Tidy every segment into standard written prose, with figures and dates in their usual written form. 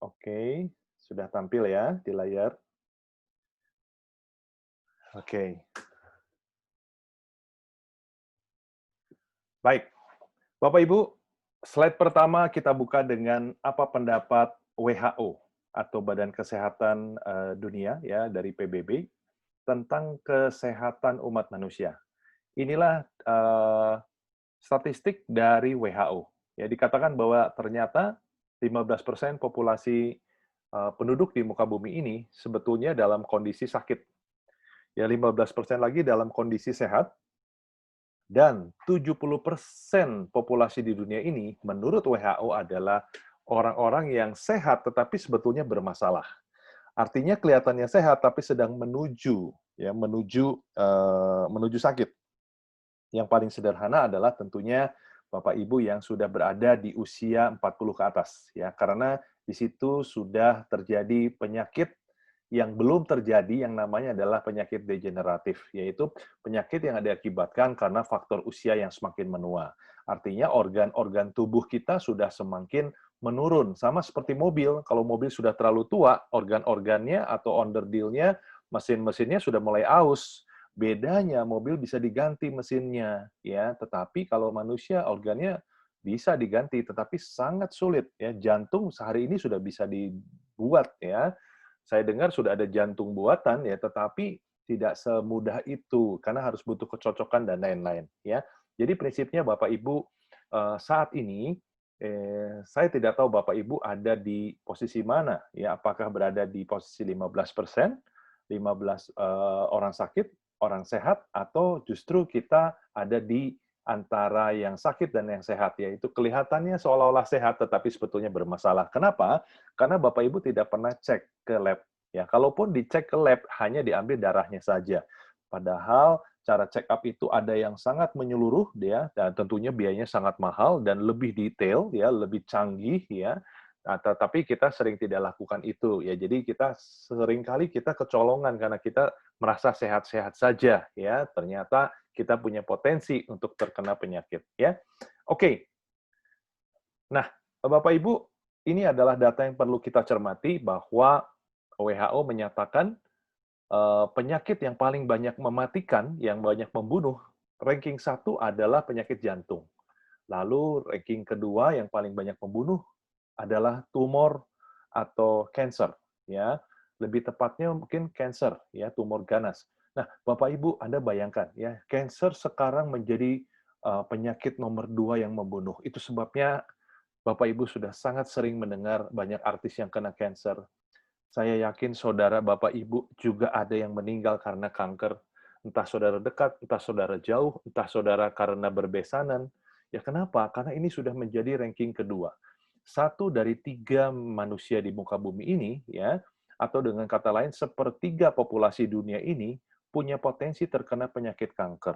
Oke, sudah tampil ya di layar. Oke, baik. Bapak Ibu, slide pertama kita buka dengan apa pendapat WHO atau Badan Kesehatan Dunia ya dari PBB tentang kesehatan umat manusia. Inilah statistik dari WHO. Ya, dikatakan bahwa ternyata 15% populasi penduduk di muka bumi ini sebetulnya dalam kondisi sakit. Ya, 15% lagi dalam kondisi sehat, dan 70% populasi di dunia ini menurut WHO adalah orang-orang yang sehat tetapi sebetulnya bermasalah. Artinya kelihatannya sehat tapi sedang menuju sakit. Yang paling sederhana adalah tentunya Bapak Ibu yang sudah berada di usia 40 ke atas ya, karena di situ sudah terjadi penyakit yang belum terjadi yang namanya adalah penyakit degeneratif, yaitu penyakit yang diakibatkan karena faktor usia yang semakin menua. Artinya organ-organ tubuh kita sudah semakin menurun, sama seperti mobil. Kalau mobil sudah terlalu tua, organ-organnya atau onderdilnya, mesin-mesinnya sudah mulai aus. Bedanya mobil bisa diganti mesinnya, ya. Tetapi kalau manusia organnya bisa diganti, tetapi sangat sulit, ya. Jantung sehari ini sudah bisa dibuat, ya. Saya dengar sudah ada jantung buatan, ya, tetapi tidak semudah itu karena harus butuh kecocokan dan lain-lain, ya. Jadi prinsipnya Bapak Ibu saat ini saya tidak tahu Bapak Ibu ada di posisi mana, ya. Apakah berada di posisi 15%, 15 orang sakit, orang sehat, atau justru kita ada di antara yang sakit dan yang sehat, yaitu kelihatannya seolah-olah sehat tetapi sebetulnya bermasalah. Kenapa? Karena Bapak Ibu tidak pernah cek ke lab. Ya, kalaupun dicek ke lab hanya diambil darahnya saja. Padahal cara check up itu ada yang sangat menyeluruh ya, dan tentunya biayanya sangat mahal dan lebih detail ya, lebih canggih ya. Nah, tetapi kita sering tidak lakukan itu ya. Jadi seringkali kita kecolongan karena kita merasa sehat-sehat saja ya. Ternyata kita punya potensi untuk terkena penyakit ya. Oke. Nah, Bapak Ibu, ini adalah data yang perlu kita cermati bahwa WHO menyatakan penyakit yang paling banyak mematikan, yang banyak membunuh, ranking satu adalah penyakit jantung. Lalu ranking kedua yang paling banyak membunuh adalah tumor atau cancer, ya. Lebih tepatnya mungkin cancer, ya, tumor ganas. Nah, Bapak Ibu, Anda bayangkan, ya, cancer sekarang menjadi penyakit nomor dua yang membunuh. Itu sebabnya Bapak Ibu sudah sangat sering mendengar banyak artis yang kena cancer. Saya yakin saudara Bapak Ibu juga ada yang meninggal karena kanker. Entah saudara dekat, entah saudara jauh, entah saudara karena berbesanan. Ya kenapa? Karena ini sudah menjadi ranking kedua. Satu dari tiga manusia di muka bumi ini, ya, atau dengan kata lain, sepertiga populasi dunia ini punya potensi terkena penyakit kanker.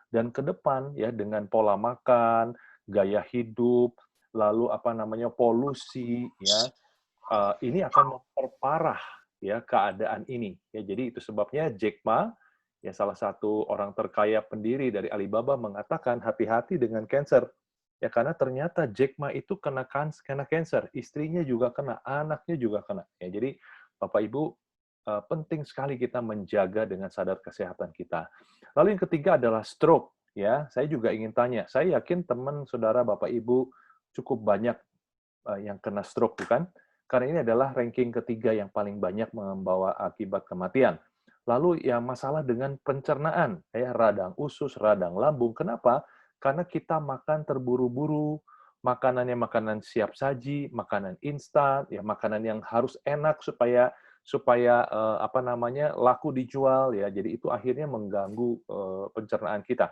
Dan ke depan, ya, dengan pola makan, gaya hidup, lalu apa namanya polusi, ya, ini akan memperparah ya keadaan ini. Ya, jadi itu sebabnya Jack Ma, ya salah satu orang terkaya pendiri dari Alibaba mengatakan hati-hati dengan cancer. Ya karena ternyata Jack Ma itu kena cancer, istrinya juga kena, anaknya juga kena. Ya jadi Bapak Ibu penting sekali kita menjaga dengan sadar kesehatan kita. Lalu yang ketiga adalah stroke. Ya, saya juga ingin tanya. Saya yakin teman saudara Bapak Ibu cukup banyak yang kena stroke, bukan? Karena ini adalah ranking ketiga yang paling banyak membawa akibat kematian. Lalu yang masalah dengan pencernaan, ya, radang usus, radang lambung. Kenapa? Karena kita makan terburu-buru, makanannya makanan siap saji, makanan instan, ya makanan yang harus enak supaya supaya apa namanya laku dijual ya. Jadi itu akhirnya mengganggu pencernaan kita.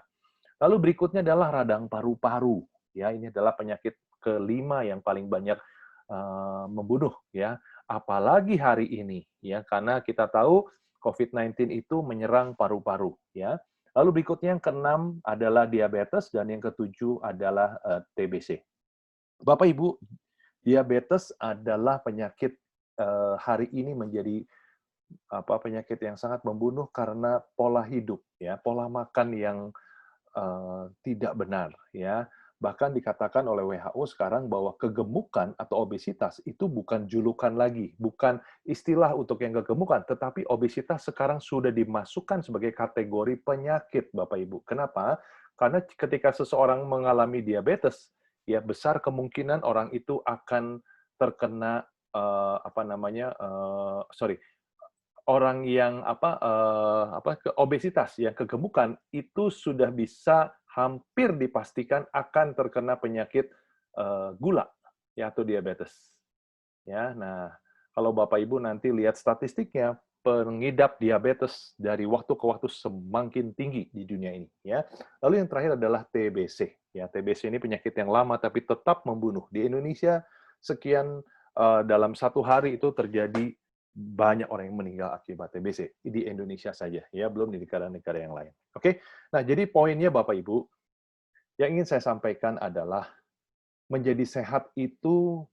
Lalu berikutnya adalah radang paru-paru. Ya, ini adalah penyakit kelima yang paling banyak membunuh ya. Apalagi hari ini ya, karena kita tahu COVID-19 itu menyerang paru-paru ya. Lalu berikutnya yang keenam adalah diabetes dan yang ketujuh adalah TBC. Bapak Ibu, diabetes adalah penyakit hari ini menjadi penyakit yang sangat membunuh karena pola hidup ya, pola makan yang tidak benar ya. Bahkan dikatakan oleh WHO sekarang bahwa kegemukan atau obesitas itu bukan julukan lagi, bukan istilah untuk yang kegemukan, tetapi obesitas sekarang sudah dimasukkan sebagai kategori penyakit, Bapak Ibu. Kenapa? Karena ketika seseorang mengalami diabetes, ya besar kemungkinan orang itu akan terkena apa namanya, sorry, orang yang obesitas, yang kegemukan, itu sudah bisa hampir dipastikan akan terkena penyakit, gula, ya, atau diabetes. Ya, nah, kalau Bapak Ibu nanti lihat statistiknya, pengidap diabetes dari waktu ke waktu semakin tinggi di dunia ini, ya. Lalu yang terakhir adalah TBC. Ya, TBC ini penyakit yang lama tapi tetap membunuh. Di Indonesia sekian dalam satu hari itu terjadi banyak orang yang meninggal akibat TBC di Indonesia saja, ya, belum di negara-negara yang lain. Oke, nah jadi poinnya Bapak Ibu, yang ingin saya sampaikan adalah menjadi sehat itu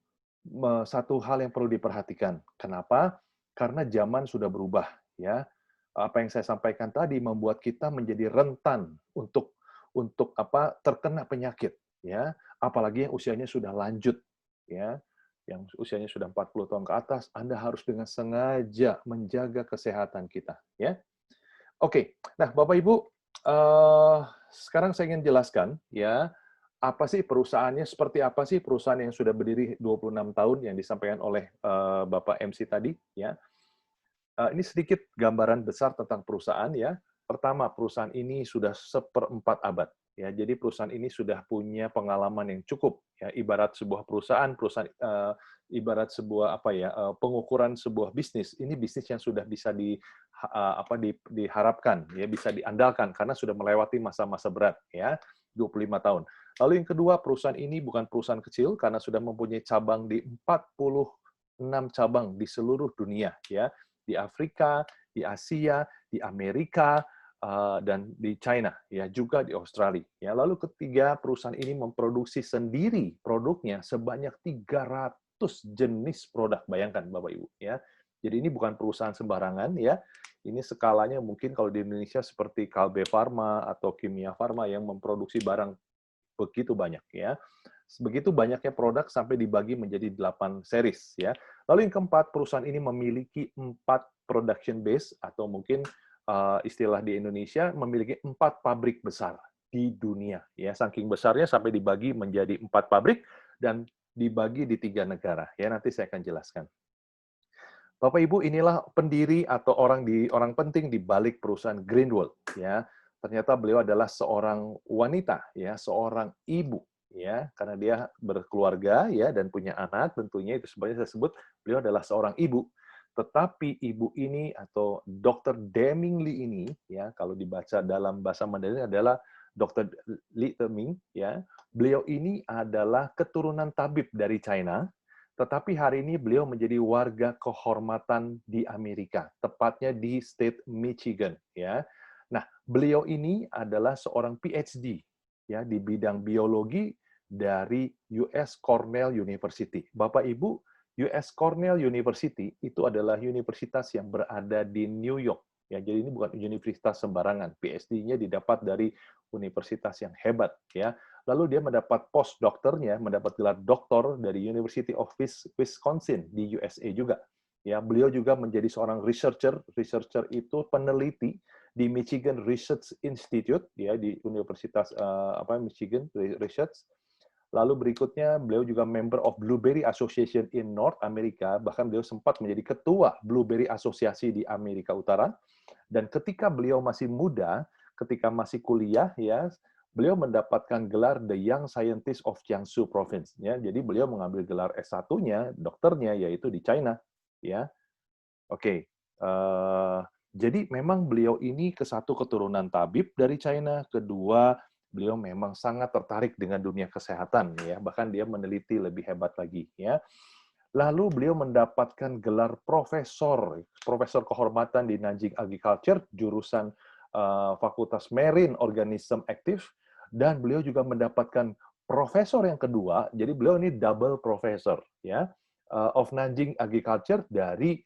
satu hal yang perlu diperhatikan. Kenapa? Karena zaman sudah berubah, ya. Apa yang saya sampaikan tadi membuat kita menjadi rentan untuk terkena penyakit, ya. Apalagi yang usianya sudah lanjut, ya. Yang usianya sudah 40 tahun ke atas, Anda harus dengan sengaja menjaga kesehatan kita, ya. Oke, nah Bapak Ibu, sekarang saya ingin jelaskan ya, apa sih perusahaannya, seperti apa sih perusahaan yang sudah berdiri 26 tahun yang disampaikan oleh Bapak MC tadi ya. Ini sedikit gambaran besar tentang perusahaan ya. Pertama, perusahaan ini sudah seperempat abad ya. Jadi perusahaan ini sudah punya pengalaman yang cukup ya. Ibarat sebuah perusahaan ibarat sebuah pengukuran sebuah bisnis. Ini bisnis yang sudah bisa diharapkan ya, bisa diandalkan karena sudah melewati masa-masa berat ya, 25 tahun. Lalu yang kedua, perusahaan ini bukan perusahaan kecil karena sudah mempunyai cabang di 46 cabang di seluruh dunia ya, di Afrika, di Asia, di Amerika, dan di China, ya juga di Australia. Ya, lalu ketiga, perusahaan ini memproduksi sendiri produknya sebanyak 300 jenis produk. Bayangkan Bapak Ibu, ya. Jadi ini bukan perusahaan sembarangan, ya. Ini skalanya mungkin kalau di Indonesia seperti Kalbe Farma atau Kimia Farma yang memproduksi barang begitu banyak, ya. Begitu banyaknya produk sampai dibagi menjadi 8 series, ya. Lalu yang keempat, perusahaan ini memiliki 4 production base atau mungkin istilah di Indonesia memiliki 4 pabrik besar di dunia. Ya, saking besarnya sampai dibagi menjadi 4 pabrik dan dibagi di 3 negara. Ya, nanti saya akan jelaskan. Bapak Ibu, inilah pendiri atau orang penting di balik perusahaan Greenwood. Ya, ternyata beliau adalah seorang wanita, ya, seorang ibu, ya, karena dia berkeluarga, ya, dan punya anak. Tentunya itu sebenarnya saya sebut beliau adalah seorang ibu. Tetapi ibu ini atau Dr. Deming Li ini, ya, kalau dibaca dalam bahasa Mandarin adalah Dr. Li Teming, ya. Beliau ini adalah keturunan tabib dari China, tetapi hari ini beliau menjadi warga kehormatan di Amerika, tepatnya di state Michigan, ya. Nah, beliau ini adalah seorang PhD ya di bidang biologi dari US Cornell University. Bapak Ibu, US Cornell University itu adalah universitas yang berada di New York. Ya, jadi ini bukan universitas sembarangan. PhD-nya didapat dari universitas yang hebat, ya. Lalu dia mendapat postdoktornya, mendapat gelar doktor dari University of Wisconsin di USA juga. Ya, beliau juga menjadi seorang researcher. Researcher itu peneliti di Michigan Research Institute, ya, di Universitas Michigan Research. Lalu berikutnya, beliau juga member of Blueberry Association in North America, bahkan beliau sempat menjadi ketua Blueberry Asosiasi di Amerika Utara. Dan ketika beliau masih muda, ketika masih kuliah, ya, beliau mendapatkan gelar The Young Scientist of Jiangsu Province. Ya, jadi beliau mengambil gelar S1-nya, dokternya, yaitu di China. Ya, oke. Jadi memang beliau ini satu keturunan tabib dari China, kedua beliau memang sangat tertarik dengan dunia kesehatan, ya, bahkan dia meneliti lebih hebat lagi, ya. Lalu beliau mendapatkan gelar profesor kehormatan di Nanjing Agriculture, jurusan Fakultas Marine Organism Active, dan beliau juga mendapatkan profesor yang kedua, jadi beliau ini double professor, ya, of Nanjing Agriculture dari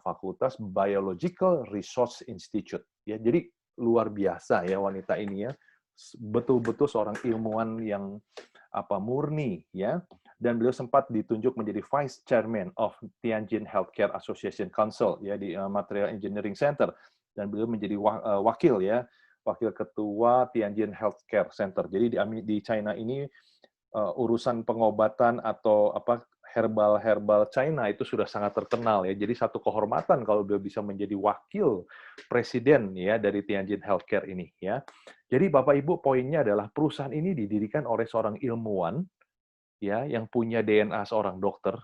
Fakultas Biological Research Institute. Ya, jadi luar biasa ya wanita ini ya, betul-betul seorang ilmuwan yang murni, ya. Dan beliau sempat ditunjuk menjadi Vice Chairman of Tianjin Healthcare Association Council, ya, di Material Engineering Center, dan beliau menjadi wakil, ya, wakil ketua Tianjin Healthcare Center. Jadi di China ini urusan pengobatan atau herbal China itu sudah sangat terkenal, ya. Jadi satu kehormatan kalau beliau bisa menjadi wakil presiden, ya, dari Tianjin Healthcare ini, ya. Jadi Bapak Ibu, poinnya adalah perusahaan ini didirikan oleh seorang ilmuwan, ya, yang punya DNA seorang dokter,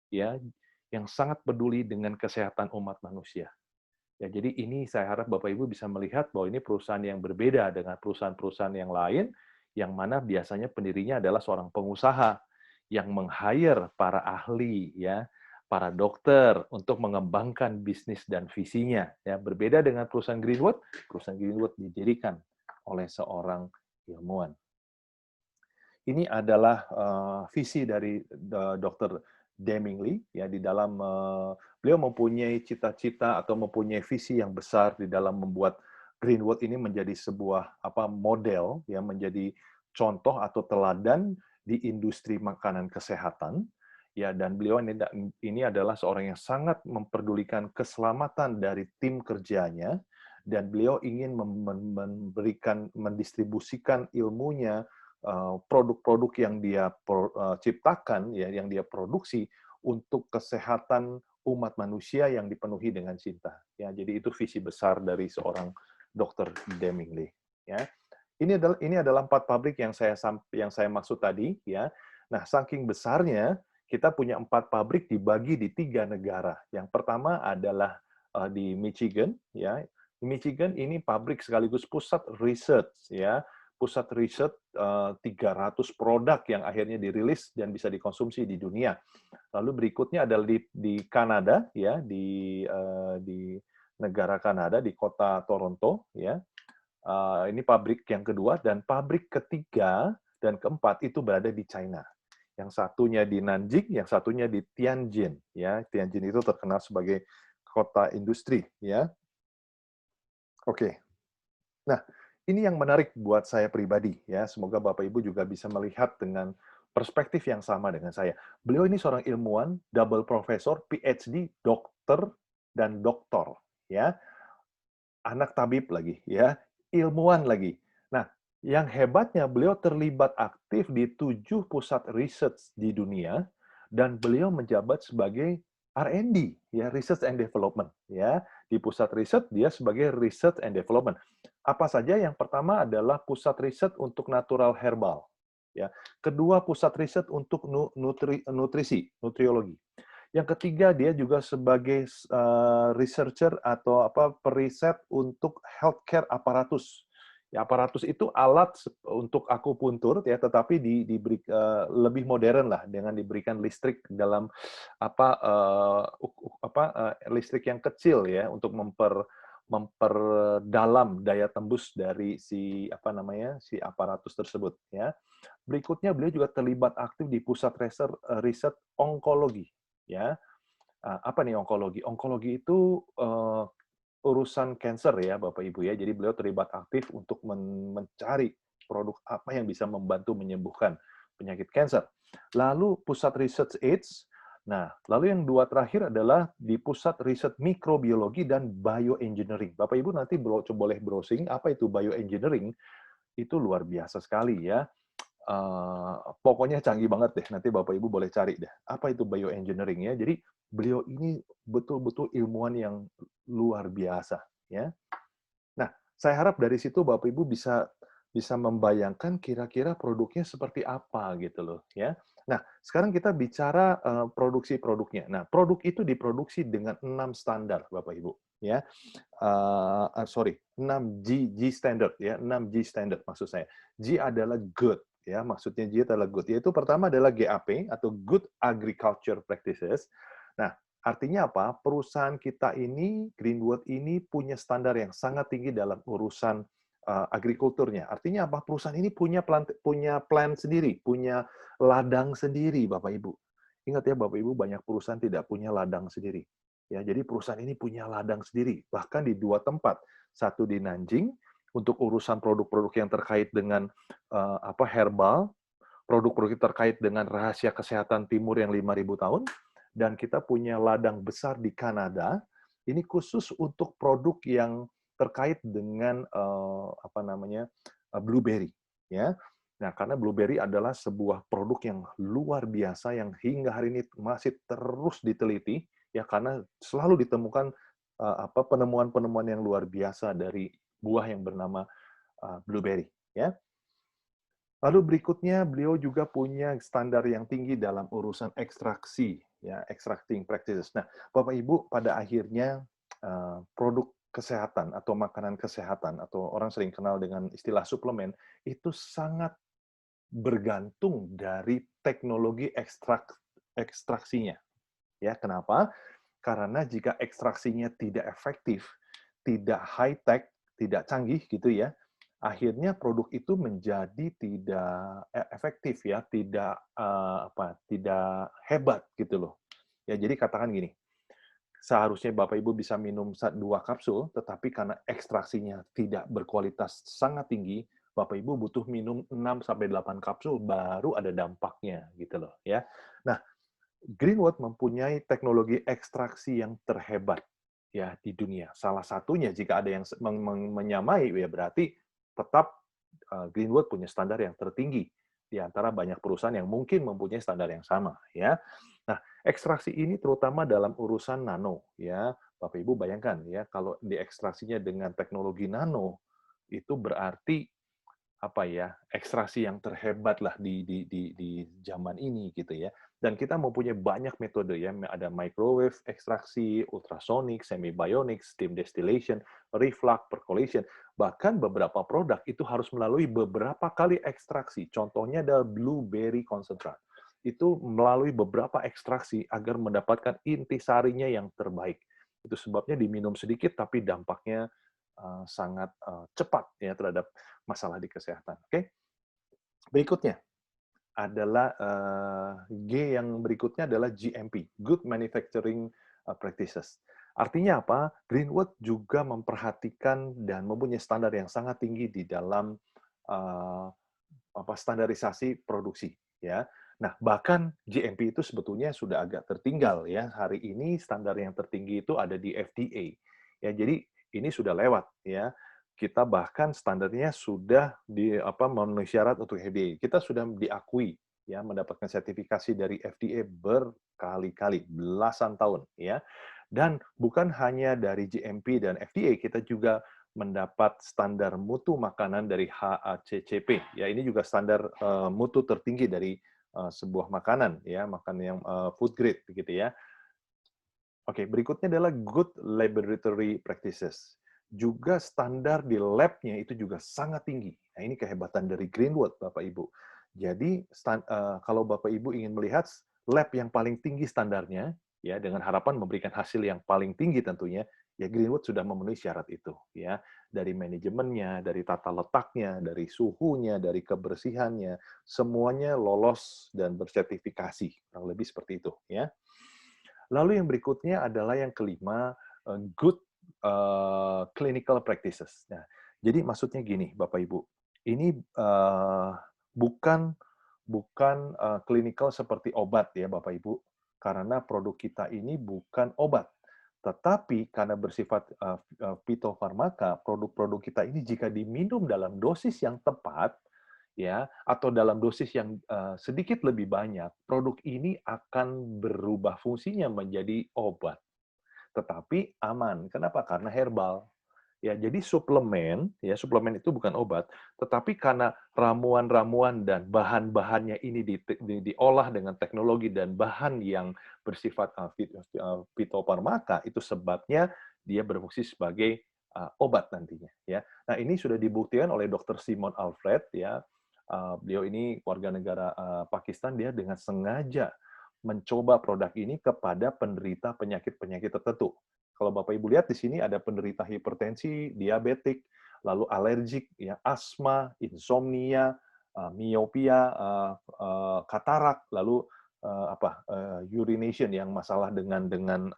ya, yang sangat peduli dengan kesehatan umat manusia. Ya, jadi ini saya harap Bapak Ibu bisa melihat bahwa ini perusahaan yang berbeda dengan perusahaan-perusahaan yang lain, yang mana biasanya pendirinya adalah seorang pengusaha yang meng-hire para ahli, ya, para dokter untuk mengembangkan bisnis dan visinya. Ya, berbeda dengan perusahaan Greenwood didirikan oleh seorang ilmuwan. Ini adalah visi dari Dr. Deming Li, ya, di dalam beliau mempunyai cita-cita atau mempunyai visi yang besar di dalam membuat Greenwood ini menjadi sebuah model, ya, menjadi contoh atau teladan di industri makanan kesehatan, ya, dan beliau ini adalah seorang yang sangat memperdulikan keselamatan dari tim kerjanya, dan beliau ingin mendistribusikan ilmunya, produk-produk yang dia ciptakan, ya, yang dia produksi untuk kesehatan umat manusia yang dipenuhi dengan cinta. Ya, jadi itu visi besar dari seorang Dr. Deming Li. Ya, ini adalah 4 pabrik yang saya maksud tadi. Ya, nah, saking besarnya kita punya 4 pabrik dibagi di 3 negara. Yang pertama adalah di Michigan. Ya, di Michigan ini pabrik sekaligus pusat research, ya. Pusat riset 300 produk yang akhirnya dirilis dan bisa dikonsumsi di dunia. Lalu berikutnya adalah di Kanada, ya, di negara Kanada, di kota Toronto, ya. Ini pabrik yang kedua, dan pabrik ketiga dan keempat itu berada di China. Yang satunya di Nanjing, yang satunya di Tianjin, ya. Tianjin itu terkenal sebagai kota industri, ya. Oke. Nah, ini yang menarik buat saya pribadi, ya. Semoga Bapak Ibu juga bisa melihat dengan perspektif yang sama dengan saya. Beliau ini seorang ilmuwan, double profesor, PhD, dokter, dan doktor, ya. Anak tabib lagi, ya. Ilmuwan lagi. Nah, yang hebatnya beliau terlibat aktif di 7 pusat riset di dunia, dan beliau menjabat sebagai R&D, ya, Research and Development, ya. Di pusat riset dia sebagai Research and Development. Apa saja? Yang pertama adalah pusat riset untuk natural herbal, ya. Kedua, pusat riset untuk nutrisi, nutriologi. Yang ketiga, dia juga sebagai researcher atau periset untuk healthcare aparatus. Ya, aparatus itu alat untuk akupuntur, ya, tetapi diberi lebih modern lah, dengan diberikan listrik dalam listrik yang kecil, ya, untuk memperdalam daya tembus dari si aparatus tersebut, ya. Berikutnya beliau juga terlibat aktif di pusat riset onkologi, ya. Apa nih onkologi? Onkologi itu urusan cancer, ya, Bapak Ibu, ya. Jadi beliau terlibat aktif untuk mencari produk apa yang bisa membantu menyembuhkan penyakit cancer. Lalu pusat research AIDS. Nah, lalu yang 2 terakhir adalah di pusat riset mikrobiologi dan bioengineering. Bapak Ibu nanti boleh browsing apa itu bioengineering. Itu luar biasa sekali, ya. Pokoknya canggih banget deh. Nanti Bapak Ibu boleh cari deh. Apa itu bioengineering, ya. Jadi beliau ini betul-betul ilmuwan yang luar biasa, ya. Nah, saya harap dari situ Bapak Ibu bisa membayangkan kira-kira produknya seperti apa gitu loh, ya. Nah, sekarang kita bicara produksi produknya. Nah, produk itu diproduksi dengan 6 standar, Bapak Ibu, ya. 6 G standard, ya, 6 G standard maksud saya. G adalah good, ya, maksudnya G adalah good. Yaitu pertama adalah GAP atau Good Agriculture Practices. Nah, artinya apa? Perusahaan kita ini, Greenwood ini punya standar yang sangat tinggi dalam urusan agrikulturnya. Artinya apa? Perusahaan ini punya plan sendiri, punya ladang sendiri, Bapak Ibu. Ingat ya, Bapak Ibu, banyak perusahaan tidak punya ladang sendiri. Ya, jadi perusahaan ini punya ladang sendiri, bahkan di 2 tempat. Satu di Nanjing untuk urusan produk-produk yang terkait dengan herbal, produk-produk terkait dengan rahasia kesehatan timur yang 5.000 tahun, dan kita punya ladang besar di Kanada, ini khusus untuk produk yang terkait dengan apa namanya blueberry, ya. Nah, karena blueberry adalah sebuah produk yang luar biasa yang hingga hari ini masih terus diteliti, ya karena selalu ditemukan apa penemuan-penemuan yang luar biasa dari buah yang bernama blueberry, ya. Lalu berikutnya beliau juga punya standar yang tinggi dalam urusan ekstraksi, ya, extracting practices. Nah, Bapak Ibu pada akhirnya produk kesehatan atau makanan kesehatan atau orang sering kenal dengan istilah suplemen itu sangat bergantung dari teknologi ekstraksinya. Ya, kenapa? Karena jika ekstraksinya tidak efektif, tidak high tech, tidak canggih gitu ya, akhirnya produk itu menjadi tidak efektif ya, tidak tidak hebat gitu loh. Ya, jadi katakan gini, seharusnya Bapak Ibu bisa minum 2 kapsul, tetapi karena ekstraksinya tidak berkualitas sangat tinggi, Bapak Ibu butuh minum 6 sampai 8 kapsul baru ada dampaknya gitu loh ya. Nah, Greenwood mempunyai teknologi ekstraksi yang terhebat ya di dunia. Salah satunya jika ada yang menyamai ya berarti tetap Greenwood punya standar yang tertinggi di antara banyak perusahaan yang mungkin mempunyai standar yang sama ya. Nah, ekstraksi ini terutama dalam urusan nano ya. Bapak Ibu bayangkan ya kalau diekstraksinya dengan teknologi nano itu berarti apa ya, ekstraksi yang terhebat lah di zaman ini gitu ya. Dan kita mempunyai banyak metode ya, ada microwave ekstraksi, ultrasonic, semi-bionic, steam distillation, reflux, percolation. Bahkan beberapa produk itu harus melalui beberapa kali ekstraksi. Contohnya adalah blueberry concentrate. Itu melalui beberapa ekstraksi agar mendapatkan intisarinya yang terbaik. Itu sebabnya diminum sedikit tapi dampaknya sangat cepat ya terhadap masalah di kesehatan. Oke, berikutnya adalah G yang berikutnya adalah GMP, Good Manufacturing Practices. Artinya apa? Greenwood juga memperhatikan dan mempunyai standar yang sangat tinggi di dalam uh, apa standarisasi produksi. Ya, nah bahkan GMP itu sebetulnya sudah agak tertinggal ya. Hari ini standar yang tertinggi itu ada di FDA. Ya, jadi ini sudah lewat ya kita bahkan standarnya sudah memenuhi syarat untuk FDA. Kita sudah diakui ya mendapatkan sertifikasi dari FDA berkali-kali, belasan tahun ya. Dan bukan hanya dari GMP dan FDA, kita juga mendapat standar mutu makanan dari HACCP. Ya, ini juga standar mutu tertinggi dari sebuah makanan ya, makanan yang food grade begitu ya. Oke, berikutnya adalah good laboratory practices. Juga standar di lab-nya itu juga sangat tinggi. Nah, ini kehebatan dari Greenwood, Bapak Ibu. Jadi, kalau Bapak Ibu ingin melihat lab yang paling tinggi standarnya, ya dengan harapan memberikan hasil yang paling tinggi tentunya, ya Greenwood sudah memenuhi syarat itu. Ya, dari manajemennya, dari tata letaknya, dari suhunya, dari kebersihannya, semuanya lolos dan bersertifikasi. Kurang lebih seperti itu. Ya. Lalu yang berikutnya adalah yang kelima, good clinical practices. Nah, jadi maksudnya gini, Bapak Ibu, ini bukan clinical seperti obat ya, Bapak Ibu, karena produk kita ini bukan obat. Tetapi karena bersifat fitofarmaka, produk-produk kita ini jika diminum dalam dosis yang tepat, ya atau dalam dosis yang sedikit lebih banyak, produk ini akan berubah fungsinya menjadi obat, tetapi aman. Kenapa? Karena herbal. Ya, jadi suplemen, ya suplemen itu bukan obat, tetapi karena ramuan-ramuan dan bahan-bahannya ini diolah dengan teknologi dan bahan yang bersifat fitofarmaka, itu sebabnya dia berfungsi sebagai obat nantinya. Ya, nah ini sudah dibuktikan oleh Dr. Simon Alfred, ya. Beliau ini warga negara Pakistan, dia dengan sengaja mencoba produk ini kepada penderita penyakit-penyakit tertentu. Kalau Bapak Ibu lihat di sini ada penderita hipertensi, diabetik, lalu alergik, ya, asma, insomnia, miopia, katarak, lalu urination yang masalah dengan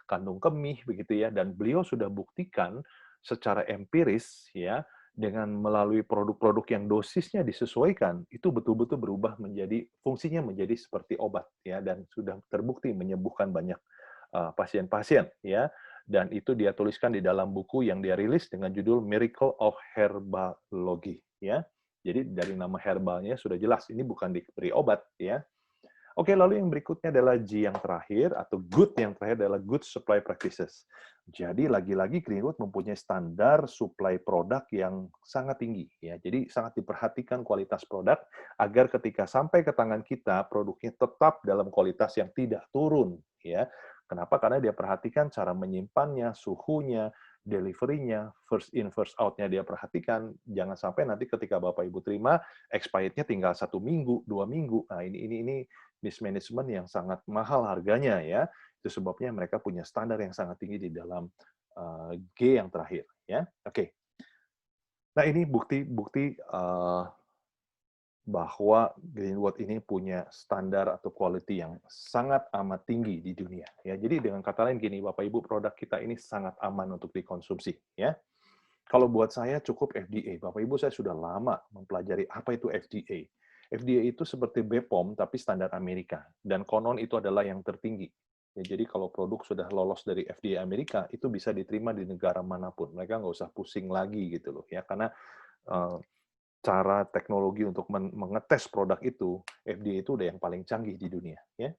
kandung kemih begitu ya. Dan beliau sudah buktikan secara empiris ya dengan melalui produk-produk yang dosisnya disesuaikan, itu betul-betul berubah menjadi fungsinya menjadi seperti obat ya, dan sudah terbukti menyembuhkan banyak pasien-pasien ya. Dan itu dia tuliskan di dalam buku yang dia rilis dengan judul Miracle of Herbalogy ya. Jadi dari nama herbalnya sudah jelas ini bukan diberi obat ya. Oke, lalu yang berikutnya adalah G yang terakhir, atau good yang terakhir adalah good supply practices. Jadi lagi-lagi Greenwood mempunyai standar supply produk yang sangat tinggi. Ya. Jadi sangat diperhatikan kualitas produk agar ketika sampai ke tangan kita, produknya tetap dalam kualitas yang tidak turun. Ya. Kenapa? Karena dia perhatikan cara menyimpannya, suhunya, delivery-nya, first in, first out-nya dia perhatikan. Jangan sampai nanti ketika Bapak Ibu terima, expired-nya tinggal 1 minggu, 2 minggu. Nah, ini mismanagement yang sangat mahal harganya ya. Itu sebabnya mereka punya standar yang sangat tinggi di dalam G yang terakhir ya. Oke. Nah, ini bukti-bukti bahwa Greenwood ini punya standar atau quality yang sangat amat tinggi di dunia ya. Jadi dengan kata lain gini, Bapak Ibu, produk kita ini sangat aman untuk dikonsumsi ya. Kalau buat saya cukup FDA. Bapak Ibu, saya sudah lama mempelajari apa itu FDA. FDA itu seperti BPOM tapi standar Amerika, dan konon itu adalah yang tertinggi. Ya, jadi kalau produk sudah lolos dari FDA Amerika, itu bisa diterima di negara manapun. Mereka nggak usah pusing lagi gitu loh ya, karena eh, cara teknologi untuk mengetes produk itu, FDA itu udah yang paling canggih di dunia ya.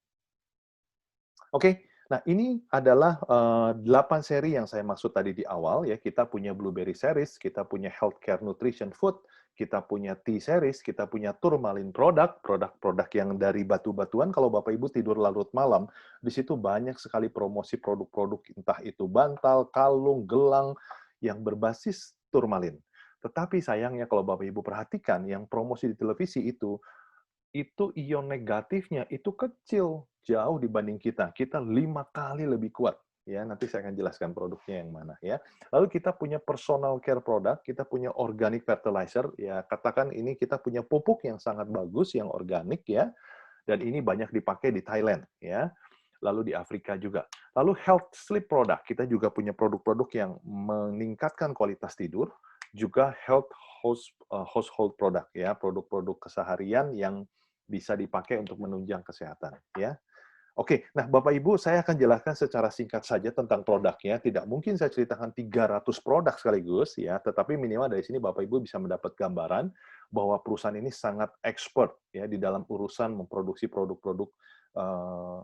Oke, nah ini adalah 8 seri yang saya maksud tadi di awal ya. Kita punya Blueberry series, kita punya Healthcare Nutrition Food, kita punya Tea series, kita punya Turmalin produk, produk-produk yang dari batu-batuan. Kalau Bapak Ibu tidur larut malam, di situ banyak sekali promosi produk-produk, entah itu bantal, kalung, gelang, yang berbasis turmalin. Tetapi sayangnya kalau Bapak Ibu perhatikan, yang promosi di televisi itu ion negatifnya itu kecil jauh dibanding kita. Kita 5 kali lebih kuat. Ya, nanti saya akan jelaskan produknya yang mana ya. Lalu kita punya personal care product, kita punya organic fertilizer, ya katakan ini kita punya pupuk yang sangat bagus, yang organik ya, dan ini banyak dipakai di Thailand ya. Lalu di Afrika juga. Lalu health sleep product, kita juga punya produk-produk yang meningkatkan kualitas tidur, juga health household product ya, produk-produk keseharian yang bisa dipakai untuk menunjang kesehatan ya. Oke, nah Bapak Ibu, saya akan jelaskan secara singkat saja tentang produknya. Tidak mungkin saya ceritakan 300 produk sekaligus ya, tetapi minimal dari sini Bapak Ibu bisa mendapat gambaran bahwa perusahaan ini sangat expert ya di dalam urusan memproduksi produk-produk eh,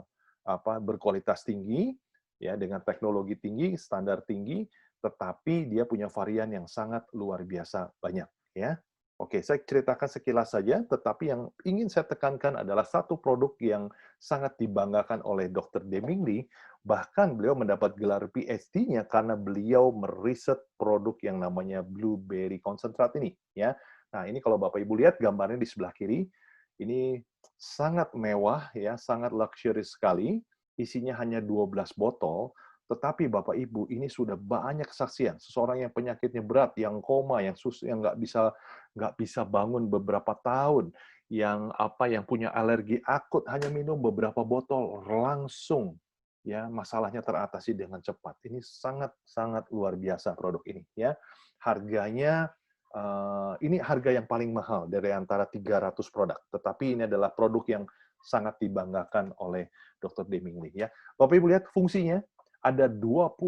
berkualitas tinggi ya, dengan teknologi tinggi, standar tinggi, tetapi dia punya varian yang sangat luar biasa banyak ya. Oke, saya ceritakan sekilas saja, tetapi yang ingin saya tekankan adalah satu produk yang sangat dibanggakan oleh Dr. Deming Lee, bahkan beliau mendapat gelar PhD-nya karena beliau meriset produk yang namanya blueberry concentrat ini. Ya, nah ini kalau Bapak Ibu lihat gambarnya di sebelah kiri, ini sangat mewah, ya, sangat luxury sekali. Isinya hanya 12 botol, tetapi Bapak Ibu ini sudah banyak kesaksian. Seseorang yang penyakitnya berat, yang koma, yang nggak bisa bangun beberapa tahun, yang punya alergi akut hanya minum beberapa botol langsung ya masalahnya teratasi dengan cepat. Ini sangat sangat luar biasa produk ini ya. Harganya ini harga yang paling mahal dari antara 300 produk, tetapi ini adalah produk yang sangat dibanggakan oleh Dr. Deming Lee ya. Bapak Ibu lihat fungsinya ada 20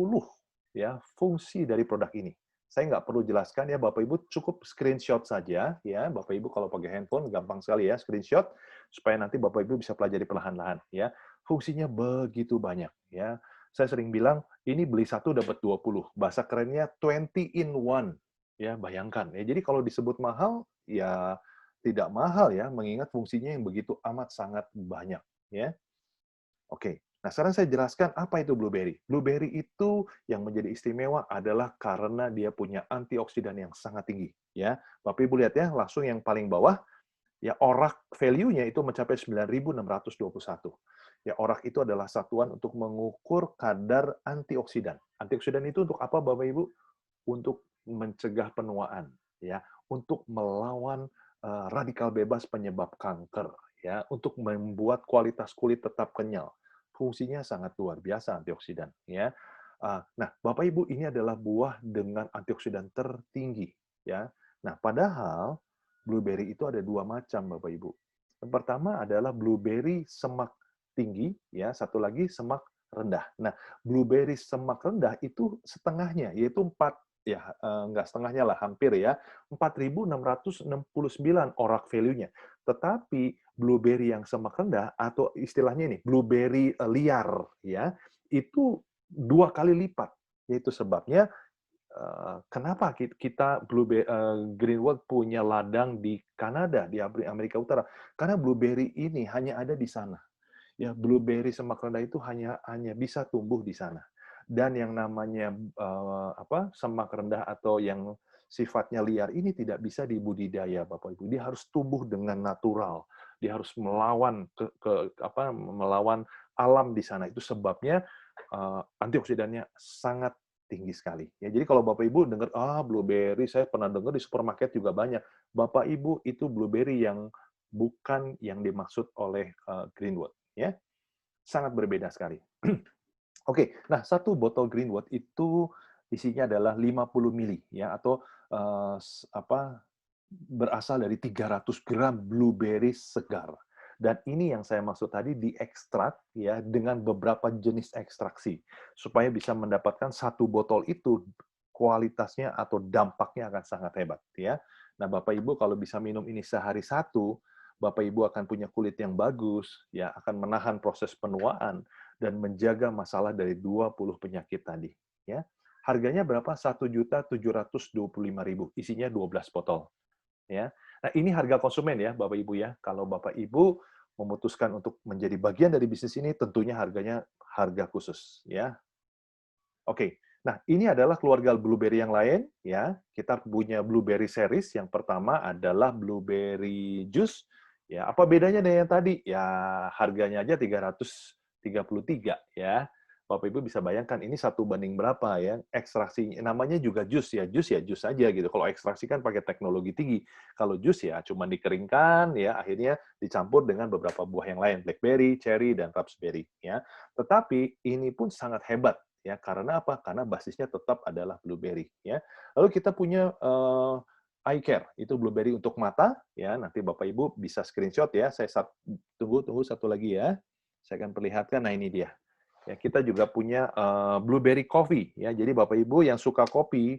ya fungsi dari produk ini. Saya nggak perlu jelaskan ya, Bapak Ibu cukup screenshot saja ya. Bapak Ibu kalau pakai handphone gampang sekali ya screenshot supaya nanti Bapak Ibu bisa pelajari perlahan-lahan ya. Fungsinya begitu banyak ya. Saya sering bilang ini beli satu dapat 20. Bahasa kerennya 20 in one. Ya, bayangkan ya. Jadi kalau disebut mahal ya tidak mahal ya mengingat fungsinya yang begitu amat sangat banyak ya. Oke, nah sekarang saya jelaskan apa itu blueberry. Blueberry itu yang menjadi istimewa adalah karena dia punya antioksidan yang sangat tinggi. Ya, Bapak Ibu lihat ya, langsung yang paling bawah, ya ORAC value-nya itu mencapai 9.621. Ya ORAC itu adalah satuan untuk mengukur kadar antioksidan. Antioksidan itu untuk apa Bapak Ibu? Untuk mencegah penuaan, ya, untuk melawan radikal bebas penyebab kanker, ya, untuk membuat kualitas kulit tetap kenyal. Fungsinya sangat luar biasa antioksidan, ya. Nah, Bapak Ibu, ini adalah buah dengan antioksidan tertinggi. ya. Nah, padahal blueberry itu ada dua macam, Bapak Ibu. Yang pertama adalah blueberry semak tinggi, ya. Satu lagi semak rendah. Nah, blueberry semak rendah itu setengahnya, yaitu 4 ya nggak setengahnya lah, hampir ya, 4.669 ORAC value-nya. Tetapi blueberry yang semak rendah atau istilahnya ini blueberry liar ya, itu 2 kali lipat. Yaitu sebabnya kenapa kita Greenwood punya ladang di Kanada, di Amerika Utara. Karena blueberry ini hanya ada di sana. Ya, blueberry semak rendah itu hanya bisa tumbuh di sana. Dan yang namanya semak rendah atau yang sifatnya liar ini tidak bisa dibudidaya, Bapak Ibu. Dia harus tumbuh dengan natural. Dia harus melawan melawan alam di sana. Itu sebabnya antioksidannya sangat tinggi sekali. Ya, jadi kalau Bapak Ibu dengar, blueberry, saya pernah dengar di supermarket juga banyak. Bapak Ibu, itu blueberry yang bukan yang dimaksud oleh Greenwood. Ya, sangat berbeda sekali. Oke, nah satu botol Greenwood itu isinya adalah 50 mili ya atau berasal dari 300 gram blueberry segar. Dan ini yang saya maksud tadi diekstrak ya dengan beberapa jenis ekstraksi supaya bisa mendapatkan satu botol itu kualitasnya atau dampaknya akan sangat hebat ya. Nah, Bapak Ibu kalau bisa minum ini sehari satu, Bapak Ibu akan punya kulit yang bagus, ya akan menahan proses penuaan dan menjaga masalah dari 20 penyakit tadi ya. Harganya berapa? 1.725.000. Isinya 12 botol. Ya. Nah, ini harga konsumen ya, Bapak Ibu ya. Kalau Bapak Ibu memutuskan untuk menjadi bagian dari bisnis ini, tentunya harganya harga khusus ya. Oke. Nah, ini adalah keluarga blueberry yang lain ya. Kita punya blueberry series. Yang pertama adalah blueberry juice. Ya, apa bedanya dengan yang tadi? Ya, harganya aja 333 ya. Bapak Ibu bisa bayangkan ini 1 banding berapa ya. Ekstraksi namanya juga jus ya. Jus ya jus aja gitu. Kalau ekstraksi kan pakai teknologi tinggi. Kalau jus ya cuma dikeringkan ya akhirnya dicampur dengan beberapa buah yang lain, blackberry, cherry dan raspberry ya. Tetapi ini pun sangat hebat ya. Karena apa? Karena basisnya tetap adalah blueberry ya. Lalu kita punya eye care, itu blueberry untuk mata ya. Nanti Bapak Ibu bisa screenshot ya. Saya tunggu satu lagi ya. Saya akan perlihatkan. Nah, ini dia. Ya, kita juga punya blueberry coffee ya. Jadi Bapak Ibu yang suka kopi,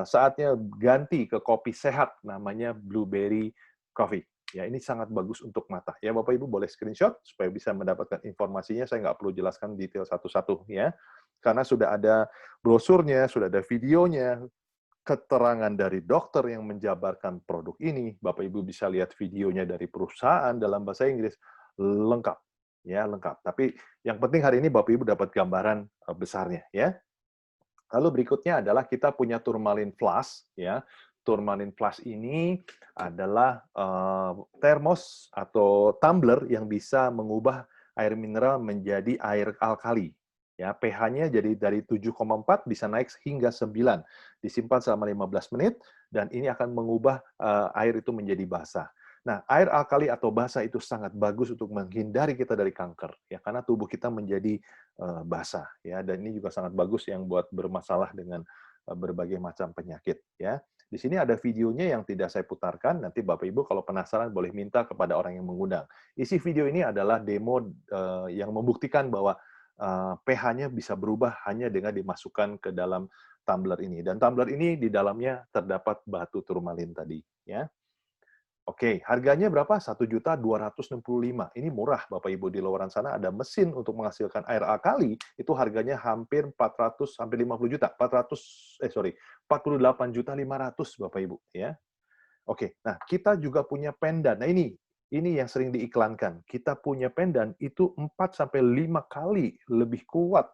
saatnya ganti ke kopi sehat namanya blueberry coffee. Ya, ini sangat bagus untuk mata. Ya, Bapak Ibu boleh screenshot supaya bisa mendapatkan informasinya. Saya nggak perlu jelaskan detail satu-satu ya. Karena sudah ada brosurnya, sudah ada videonya, keterangan dari dokter yang menjabarkan produk ini. Bapak Ibu bisa lihat videonya dari perusahaan dalam bahasa Inggris. Lengkap. Ya, lengkap. Tapi yang penting hari ini Bapak Ibu dapat gambaran besarnya ya. Lalu berikutnya adalah kita punya Tourmaline Plus ya. Tourmaline Plus ini adalah termos atau tumbler yang bisa mengubah air mineral menjadi air alkali. Ya, pH-nya jadi dari 7,4 bisa naik hingga 9. Disimpan selama 15 menit dan ini akan mengubah air itu menjadi basah. Nah, air alkali atau basah itu sangat bagus untuk menghindari kita dari kanker ya karena tubuh kita menjadi basah ya, dan ini juga sangat bagus yang buat bermasalah dengan berbagai macam penyakit ya. Di sini ada videonya yang tidak saya putarkan, nanti Bapak Ibu kalau penasaran boleh minta kepada orang yang mengundang. Isi video ini adalah demo yang membuktikan bahwa pH-nya bisa berubah hanya dengan dimasukkan ke dalam tumbler ini. Dan tumbler ini di dalamnya terdapat batu turmalin tadi ya. Oke, harganya berapa? 1.265.000. Ini murah, Bapak Ibu. Di luaran sana ada mesin untuk menghasilkan air alkali, itu harganya hampir 400 sampai 50 juta. 48.500.000 Bapak Ibu ya. Oke, nah kita juga punya pendan. Nah, ini yang sering diiklankan. Kita punya pendan itu 4 sampai 5 kali lebih kuat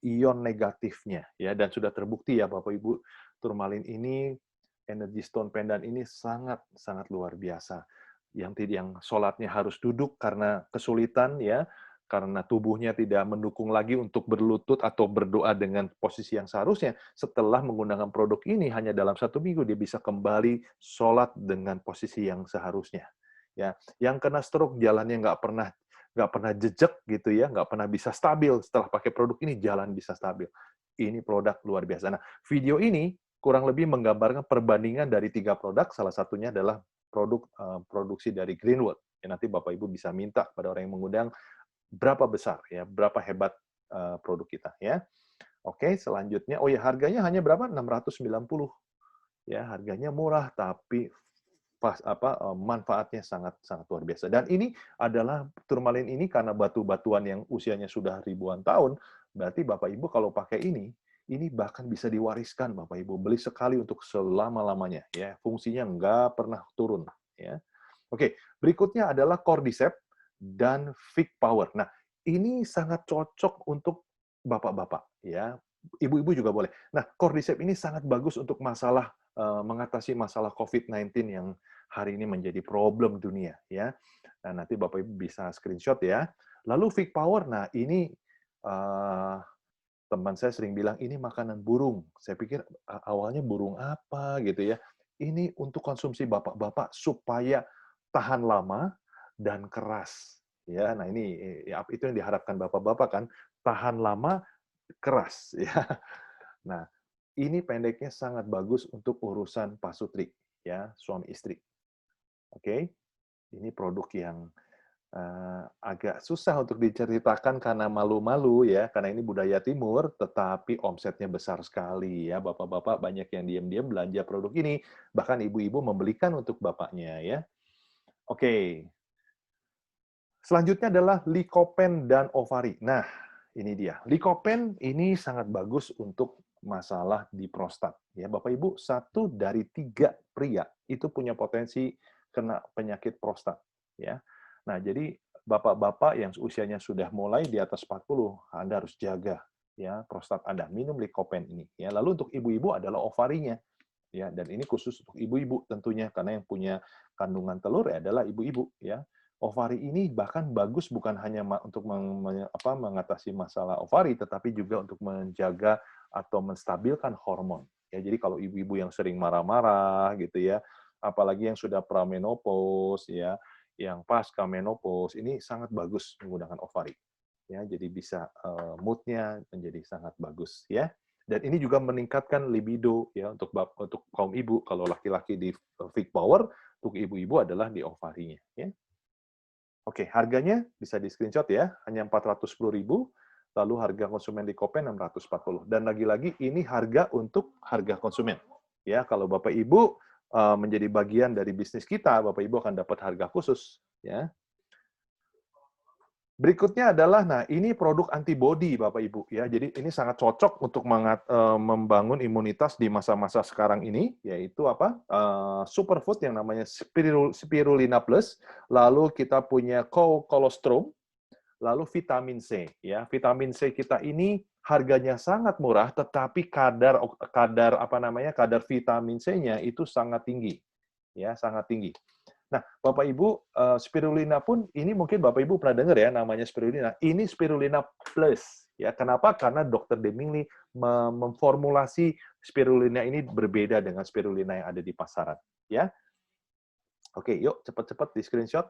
ion negatifnya ya, dan sudah terbukti ya Bapak Ibu, turmalin ini Energy Stone Pendant ini sangat luar biasa. Yang sholatnya harus duduk karena kesulitan ya, karena tubuhnya tidak mendukung lagi untuk berlutut atau berdoa dengan posisi yang seharusnya. Setelah menggunakan produk ini hanya dalam 1 minggu dia bisa kembali sholat dengan posisi yang seharusnya. Ya, yang kena stroke jalannya nggak pernah jejak gitu ya, nggak pernah bisa stabil. Setelah pakai produk ini jalan bisa stabil. Ini produk luar biasa. Nah, video ini kurang lebih menggambarkan perbandingan dari 3 produk, salah satunya adalah produk, produksi dari Greenwood. Ya, nanti Bapak Ibu bisa minta kepada orang yang mengundang berapa besar ya, berapa hebat, produk kita ya. Oke, selanjutnya, oh ya harganya hanya berapa? 690 ya, harganya murah tapi manfaatnya sangat sangat luar biasa. Dan ini adalah turmalin ini karena batu-batuan yang usianya sudah ribuan tahun, berarti Bapak Ibu kalau pakai ini bahkan bisa diwariskan Bapak Ibu. Beli sekali untuk selama-lamanya ya, fungsinya nggak pernah turun ya. Oke, berikutnya adalah Cordyceps dan Vic Power. Nah, ini sangat cocok untuk bapak-bapak ya, ibu-ibu juga boleh. Nah, Cordyceps ini sangat bagus untuk masalah mengatasi masalah COVID-19 yang hari ini menjadi problem dunia ya. Nah, nanti Bapak Ibu bisa screenshot ya. Lalu Vic Power, nah ini teman saya sering bilang ini makanan burung. Saya pikir awalnya burung apa gitu ya. Ini untuk konsumsi bapak-bapak supaya tahan lama dan keras. Ya, nah ini ya, itu yang diharapkan bapak-bapak kan, tahan lama, keras ya. Nah, ini pendeknya sangat bagus untuk urusan pasutri, ya, suami istri. Oke, ini produk yang agak susah untuk diceritakan karena malu-malu ya, karena ini budaya timur, tetapi omsetnya besar sekali ya. Bapak-bapak banyak yang diam-diam belanja produk ini, bahkan ibu-ibu membelikan untuk bapaknya ya. Oke, selanjutnya adalah Lycopene dan Ovari. Nah, ini dia. Lycopene ini sangat bagus untuk masalah di prostat. Ya, Bapak Ibu, 1 dari 3 pria itu punya potensi kena penyakit prostat. Ya, nah jadi bapak-bapak yang usianya sudah mulai di atas 40, Anda harus jaga ya prostat Anda. Minum Lycopene ini. Ya, lalu untuk ibu-ibu adalah ovarinya. Ya, dan ini khusus untuk ibu-ibu tentunya karena yang punya kandungan telur adalah ibu-ibu ya. Ovari ini bahkan bagus bukan hanya untuk mengatasi masalah ovari, tetapi juga untuk menjaga atau menstabilkan hormon. Ya, jadi kalau ibu-ibu yang sering marah-marah gitu ya, apalagi yang sudah pramenopause ya, yang pasca menopause, ini sangat bagus menggunakan ovari. Ya, jadi bisa mood-nya menjadi sangat bagus ya. Dan ini juga meningkatkan libido ya untuk kaum ibu. Kalau laki-laki di Vic Power, untuk ibu-ibu adalah di ovarinya ya. Oke, harganya bisa di-screenshot ya, hanya 410.000, lalu harga konsumen di Kopen 640. Dan lagi-lagi ini harga untuk harga konsumen. Ya, kalau Bapak Ibu menjadi bagian dari bisnis kita, Bapak Ibu akan dapat harga khusus ya. Berikutnya adalah, nah ini produk antibody Bapak Ibu ya. Jadi ini sangat cocok untuk membangun imunitas di masa-masa sekarang ini, yaitu apa? Superfood yang namanya Spirulina Plus. Lalu kita punya colostrum, lalu vitamin C ya. Vitamin C kita ini harganya sangat murah, tetapi kadar kadar vitamin C-nya itu sangat tinggi ya, sangat tinggi. Nah, Bapak Ibu, spirulina pun ini mungkin Bapak Ibu pernah dengar ya namanya spirulina. Ini spirulina plus ya. Kenapa? Karena Dr. Deming memformulasi spirulina ini berbeda dengan spirulina yang ada di pasaran ya. Oke, yuk cepat-cepat di screenshot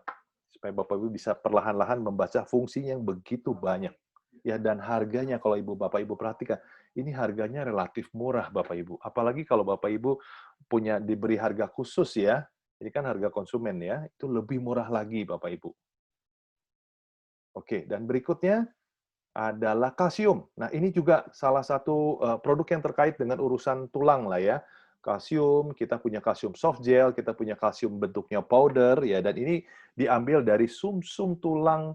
supaya Bapak Ibu bisa perlahan-lahan membaca fungsi yang begitu banyak. Ya, dan harganya kalau Bapak Ibu perhatikan, ini harganya relatif murah Bapak Ibu. Apalagi kalau Bapak Ibu diberi harga khusus ya. Ini kan harga konsumen ya, itu lebih murah lagi Bapak Ibu. Oke, dan berikutnya adalah kalsium. Nah, ini juga salah satu produk yang terkait dengan urusan tulang lah ya. Kalsium, kita punya kalsium soft gel, kita punya kalsium bentuknya powder ya, dan ini diambil dari sumsum tulang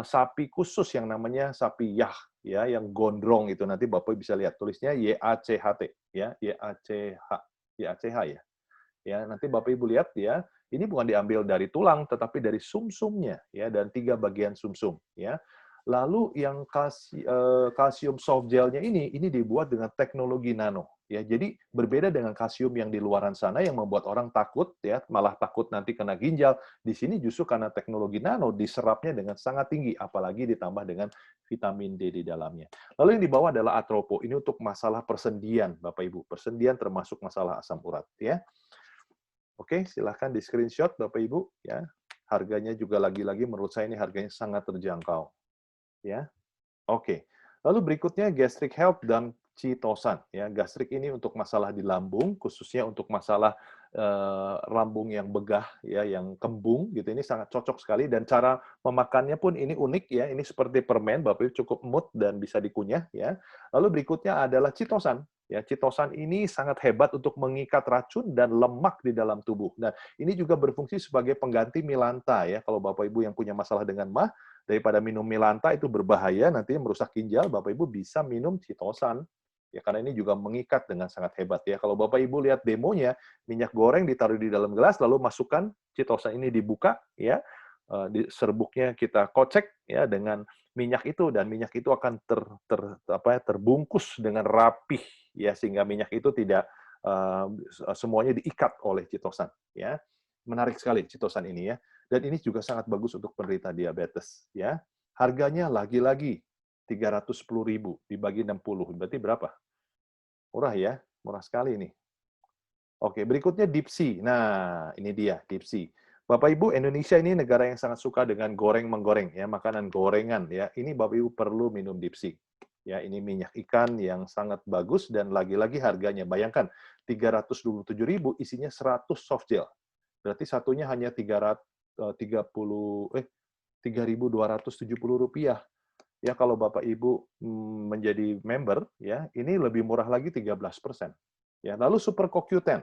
sapi khusus yang namanya sapi yah ya, yang gondrong itu. Nanti Bapak bisa lihat tulisnya YACHT ya, YACH ya. Ya, nanti Bapak Ibu lihat ya, ini bukan diambil dari tulang tetapi dari sumsumnya ya, dan 3 bagian sumsum ya. Lalu yang kalsium soft gelnya ini dibuat dengan teknologi nano ya. Jadi berbeda dengan kalsium yang di luaran sana yang membuat orang takut ya, malah takut nanti kena ginjal. Di sini justru karena teknologi nano diserapnya dengan sangat tinggi, apalagi ditambah dengan vitamin D di dalamnya. Lalu yang di bawah adalah atropo. Ini untuk masalah persendian, Bapak Ibu. Persendian termasuk masalah asam urat ya. Oke, silahkan di screenshot Bapak Ibu ya. Harganya juga lagi-lagi menurut saya ini harganya sangat terjangkau. Ya. Oke. Lalu berikutnya gastric health dan Chitosan ya. Gastrik ini untuk masalah di lambung, khususnya untuk masalah lambung yang begah ya, yang kembung gitu. Ini sangat cocok sekali dan cara memakannya pun ini unik ya. Ini seperti permen, Bapak Ibu cukup emut dan bisa dikunyah ya. Lalu berikutnya adalah chitosan. Ya, chitosan ini sangat hebat untuk mengikat racun dan lemak di dalam tubuh. Nah, ini juga berfungsi sebagai pengganti milanta ya. Kalau Bapak Ibu yang punya masalah dengan mah, daripada minum milanta itu berbahaya, nanti merusak ginjal, Bapak Ibu bisa minum chitosan. Ya, karena ini juga mengikat dengan sangat hebat ya. Kalau Bapak Ibu lihat demonya, minyak goreng ditaruh di dalam gelas, lalu masukkan chitosan ini dibuka ya, di serbuknya kita kocek ya dengan minyak itu, dan minyak itu akan terbungkus dengan rapih ya, sehingga minyak itu tidak semuanya diikat oleh chitosan ya. Menarik sekali chitosan ini ya. Dan ini juga sangat bagus untuk penderita diabetes ya. Harganya lagi-lagi 310.000 dibagi 60, berarti berapa? Murah ya, murah sekali ini. Oke, berikutnya Dipsy. Nah, ini dia Dipsy. Bapak Ibu, Indonesia ini negara yang sangat suka dengan goreng-menggoreng ya, makanan gorengan ya. Ini Bapak Ibu perlu minum Dipsy. Ya, ini minyak ikan yang sangat bagus dan lagi-lagi harganya. Bayangkan 327.000 isinya 100 soft gel. Berarti satunya hanya 3.270 rupiah. Ya, kalau Bapak Ibu menjadi member ya, ini lebih murah lagi 13%. Ya, lalu Super CoQ10.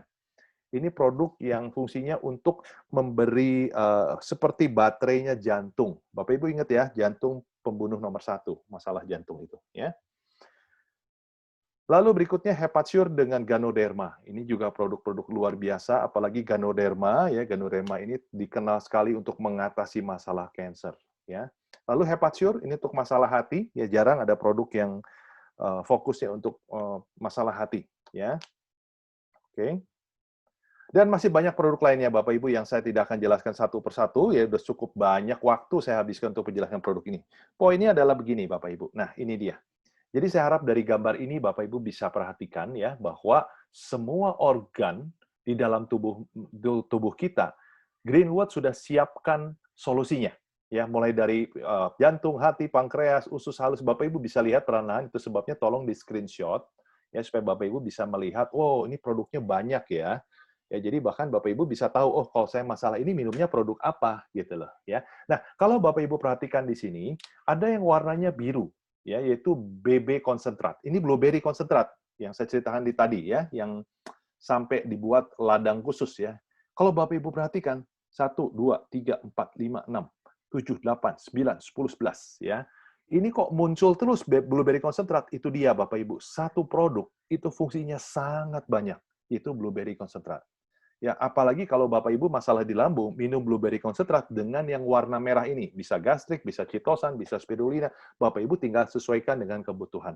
Ini produk yang fungsinya untuk memberi seperti baterainya jantung. Bapak Ibu ingat ya, jantung pembunuh nomor 1, masalah jantung itu. Ya. Lalu berikutnya Hepatsure dengan Ganoderma. Ini juga produk-produk luar biasa, apalagi Ganoderma. Ya, Ganoderma ini dikenal sekali untuk mengatasi masalah kanker. Ya. Lalu Hepatsure ini untuk masalah hati. Ya, jarang ada produk yang fokusnya untuk masalah hati. Ya. Oke. Dan masih banyak produk lainnya, Bapak Ibu, yang saya tidak akan jelaskan satu persatu, ya sudah cukup banyak waktu saya habiskan untuk menjelaskan produk ini. Poinnya adalah begini, Bapak Ibu. Nah, ini dia. Jadi saya harap dari gambar ini Bapak Ibu bisa perhatikan ya, bahwa semua organ di dalam tubuh kita, Greenwood sudah siapkan solusinya. Ya, mulai dari jantung, hati, pankreas, usus halus, Bapak Ibu bisa lihat peranahan, itu sebabnya tolong di screenshot ya, supaya Bapak Ibu bisa melihat, oh ini produknya banyak ya. Ya, jadi bahkan Bapak Ibu bisa tahu, oh kalau saya masalah ini minumnya produk apa gitu loh ya. Nah, kalau Bapak Ibu perhatikan di sini, ada yang warnanya biru ya, yaitu BB konsentrat. Ini blueberry konsentrat yang saya ceritakan di tadi ya, yang sampai dibuat ladang khusus ya. Kalau Bapak Ibu perhatikan 1 2 3 4 5 6 7 8 9 10 11 ya. Ini kok muncul terus blueberry konsentrat, itu dia Bapak Ibu. Satu produk itu fungsinya sangat banyak. Itu blueberry konsentrat. Ya, apalagi kalau Bapak Ibu masalah di lambung, minum blueberry konsentrat dengan yang warna merah ini. Bisa gastrik, bisa chitosan, bisa spirulina. Bapak Ibu tinggal sesuaikan dengan kebutuhan.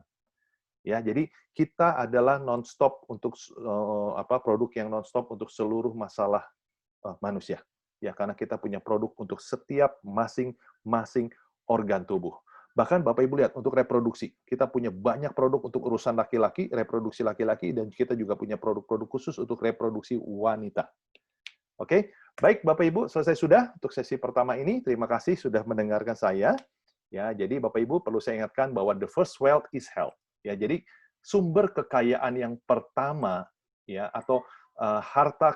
Ya, jadi kita adalah non-stop untuk produk yang non-stop untuk seluruh masalah manusia. Ya, karena kita punya produk untuk setiap masing-masing organ tubuh. Bahkan Bapak Ibu lihat, untuk reproduksi, kita punya banyak produk untuk urusan laki-laki, reproduksi laki-laki, dan kita juga punya produk-produk khusus untuk reproduksi wanita. Oke, baik Bapak Ibu, selesai sudah untuk sesi pertama ini. Terima kasih sudah mendengarkan saya. Ya, jadi Bapak Ibu perlu saya ingatkan bahwa the first wealth is health. Ya, jadi sumber kekayaan yang pertama ya, atau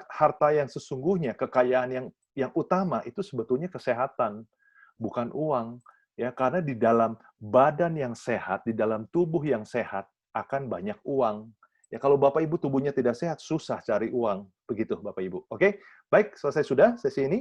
harta yang sesungguhnya, kekayaan yang utama itu sebetulnya kesehatan, bukan uang. Ya, karena di dalam badan yang sehat, di dalam tubuh yang sehat akan banyak uang. Ya, kalau Bapak Ibu tubuhnya tidak sehat, susah cari uang. Begitu Bapak Ibu. Oke, baik, selesai sudah sesi ini.